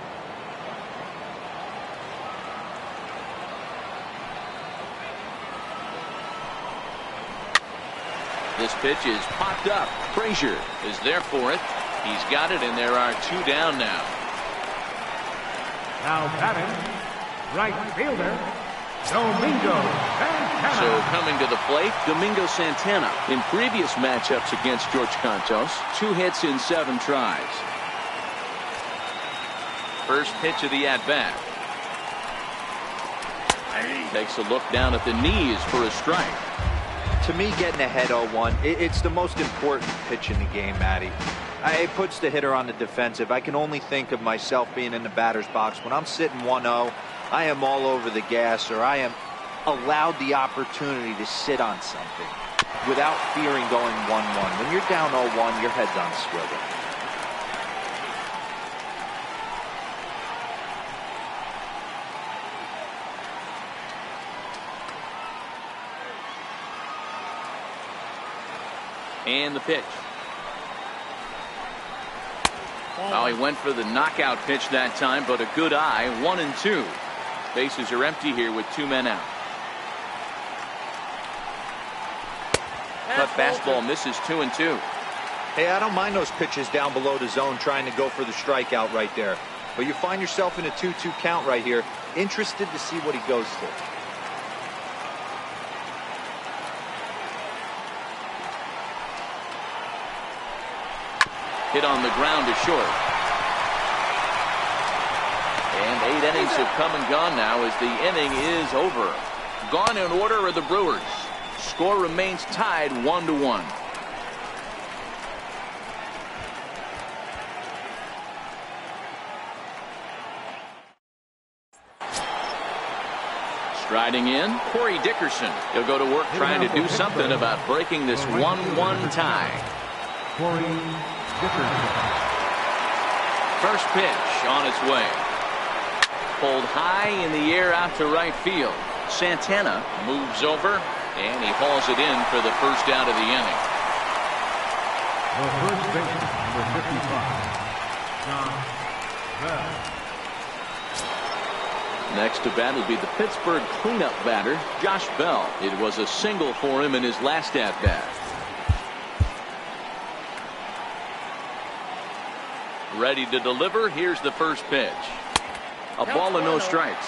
S1: This pitch is popped up. Frazier is there for it. He's got it, and there are 2 down now.
S4: Now batting, right fielder, Domingo Santana.
S1: So coming to the plate, Domingo Santana. In previous matchups against George Cantos, 2 hits in 7 tries. First pitch of the at-bat. Takes a look down at the knees for a strike.
S3: To me, getting ahead 0-1, it's the most important pitch in the game, Matty. It puts the hitter on the defensive. I can only think of myself being in the batter's box. When I'm sitting 1-0, I am all over the gas, or I am allowed the opportunity to sit on something without fearing going 1-1. When you're down 0-1, your head's on swivel.
S1: And the pitch. Oh, he went for the knockout pitch that time, but a good eye. 1-2. Bases are empty here with 2 men out. Cut fastball misses 2-2.
S3: Hey, I don't mind those pitches down below the zone trying to go for the strikeout right there. But you find yourself in a 2-2 count right here. Interested to see what he goes to.
S1: Hit on the ground to short. And 8 innings have come and gone now as the inning is over. Gone in order are the Brewers. Score remains tied 1-1. Striding in, Corey Dickerson. He'll go to work trying to do something about breaking this 1-1 tie.
S4: Corey Dickerson.
S1: First pitch on its way. Pulled high in the air out to right field. Santana moves over, and he hauls it in for the first out of the inning.
S4: The first baseman, number 55, John Bell.
S1: Next to bat will be the Pittsburgh cleanup batter, Josh Bell. It was a single for him in his last at-bat. Ready to deliver. Here's the first pitch. A ball and no strikes.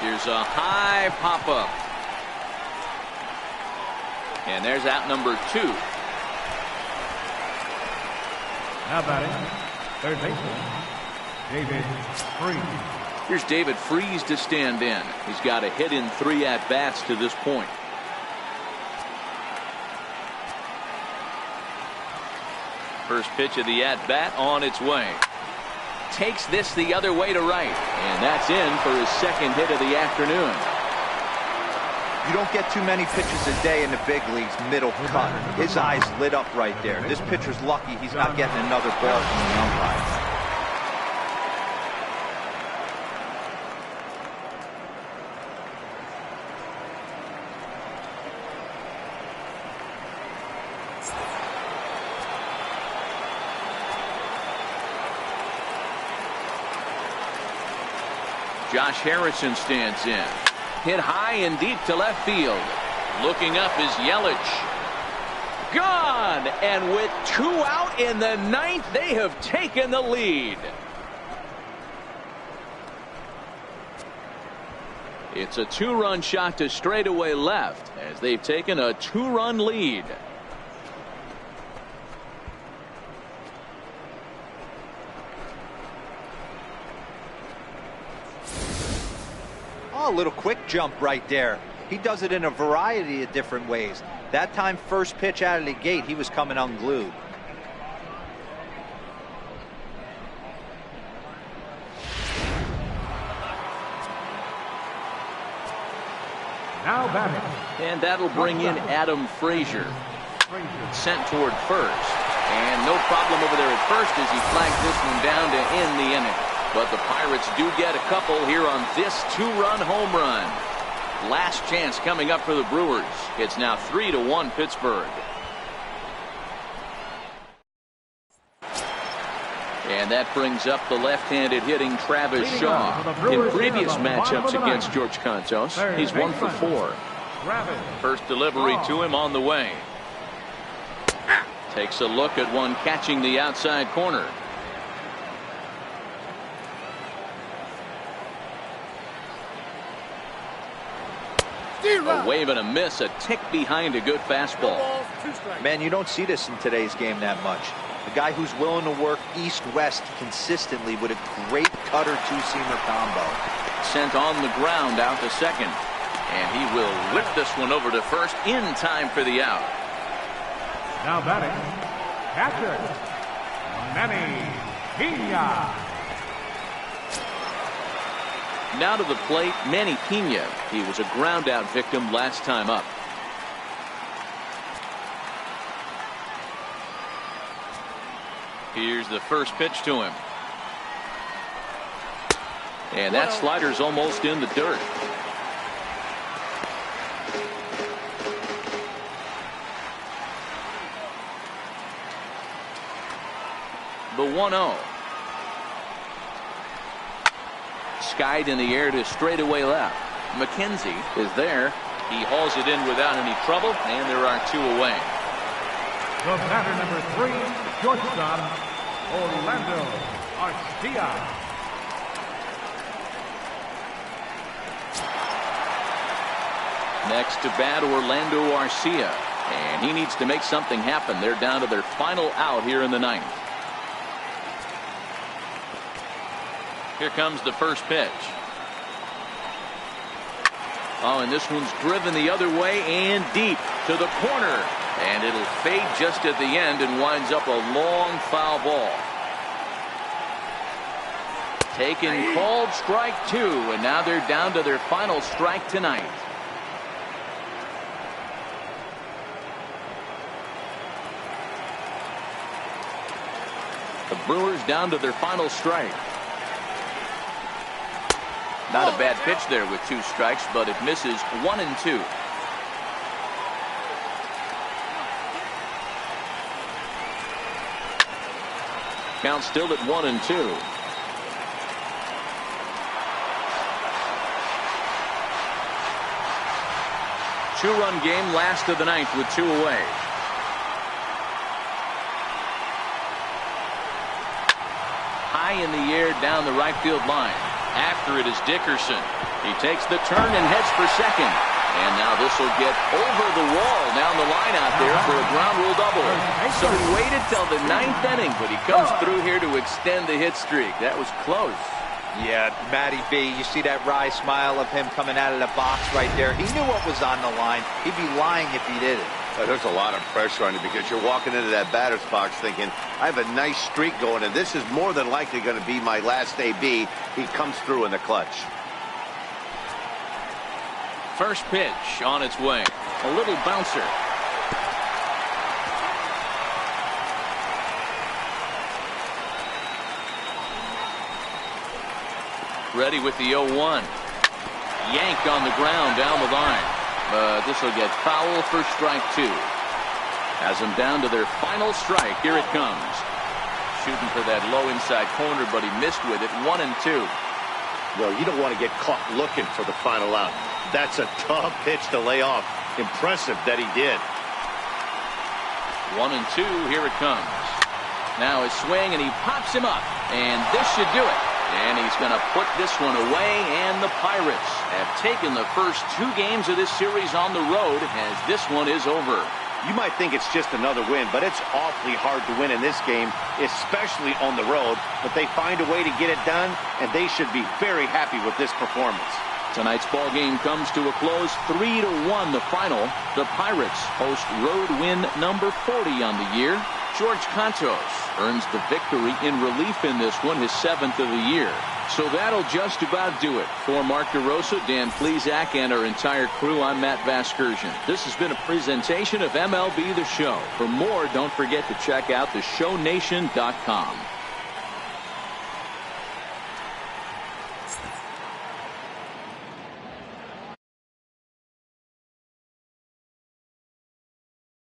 S1: Here's a high pop-up. And there's out number 2.
S4: Now batting, third baseman, David Freese.
S1: Here's David Freese to stand in. He's got a hit in 3 at-bats to this point. First pitch of the at-bat on its way. Takes this the other way to right. And that's in for his second hit of the afternoon.
S3: You don't get too many pitches a day in the big leagues, middle cut. His eyes lit up right there. This pitcher's lucky he's not getting another ball from the umpire.
S1: Josh Harrison stands in. Hit high and deep to left field. Looking up is Yelich. Gone! And with 2 out in the 9th, they have taken the lead. It's a 2-run shot to straightaway left as they've taken a 2-run lead.
S3: Oh, a little quick jump right there. He does it in a variety of different ways. That time, first pitch out of the gate, he was coming unglued.
S4: Now batting.
S1: And that'll bring in Adam Frazier. Sent toward first. And no problem over there at first as he flags this one down to end the inning. But the Pirates do get a couple here on this 2-run home run. Last chance coming up for the Brewers. It's now 3-1 Pittsburgh. And that brings up the left-handed hitting Travis Shaw. In previous matchups against George Contos, he's 1 for 4. First delivery to him on the way. Takes a look at one catching the outside corner. A wave and a miss, a tick behind a good fastball.
S3: Man, you don't see this in today's game that much. A guy who's willing to work east-west consistently with a great cutter two-seamer combo.
S1: Sent on the ground out to second. And he will whip this one over to first in time for the out.
S4: Now batting, catcher, Mlb18.
S1: Now to the plate, Mlb18. He was a ground out victim last time up. Here's the first pitch to him. And that slider's almost in the dirt. The 1-0. Skied in the air to straightaway left. McKenzie is there. He hauls it in without any trouble, and there are 2 away.
S4: The batter number 3, shortstop, Orlando Arcia.
S1: Next to bat, Orlando Arcia. And he needs to make something happen. They're down to their final out here in the 9th. Here comes the first pitch. Oh, and this one's driven the other way and deep to the corner. And it'll fade just at the end and winds up a long foul ball. Taken, called, strike 2, and now they're down to their final strike tonight. The Brewers down to their final strike. Not a bad pitch there with 2 strikes, but it misses 1 and 2. Count still at 1 and 2. Two-run game, last of the 9th with 2 away. High in the air down the right field line. After it is Dickerson. He takes the turn and heads for second. And now this will get over the wall down the line out there for a ground rule double. So he waited till the 9th inning, but he comes through here to extend the hit streak. That was close.
S3: Yeah, Matty B, you see that wry smile of him coming out of the box right there. He knew what was on the line. He'd be lying if he didn't.
S2: There's a lot of pressure on you because you're walking into that batter's box thinking, I have a nice streak going, and this is more than likely going to be my last AB. He comes through in the clutch.
S1: First pitch on its way. A little bouncer. Ready with the 0-1. Yank on the ground down the line. But this will get foul for strike 2. Has them down to their final strike. Here it comes. Shooting for that low inside corner, but he missed with it. 1 and 2.
S2: Well, you don't want to get caught looking for the final out. That's a tough pitch to lay off. Impressive that he did.
S1: 1 and 2. Here it comes. Now his swing, and he pops him up. And this should do it. And he's going to put this one away, and the Pirates have taken the first 2 games of this series on the road as this one is over.
S2: You might think it's just another win, but it's awfully hard to win in this game, especially on the road. But they find a way to get it done, and they should be very happy with this performance.
S1: Tonight's ball game comes to a close, 3-1 the final. The Pirates host road win number 40 on the year. George Contos earns the victory in relief in this one, his 7th of the year. So that'll just about do it. For Mark DeRosa, Dan Plesac, and our entire crew, I'm Matt Vasgersian. This has been a presentation of MLB The Show. For more, don't forget to check out theshownation.com.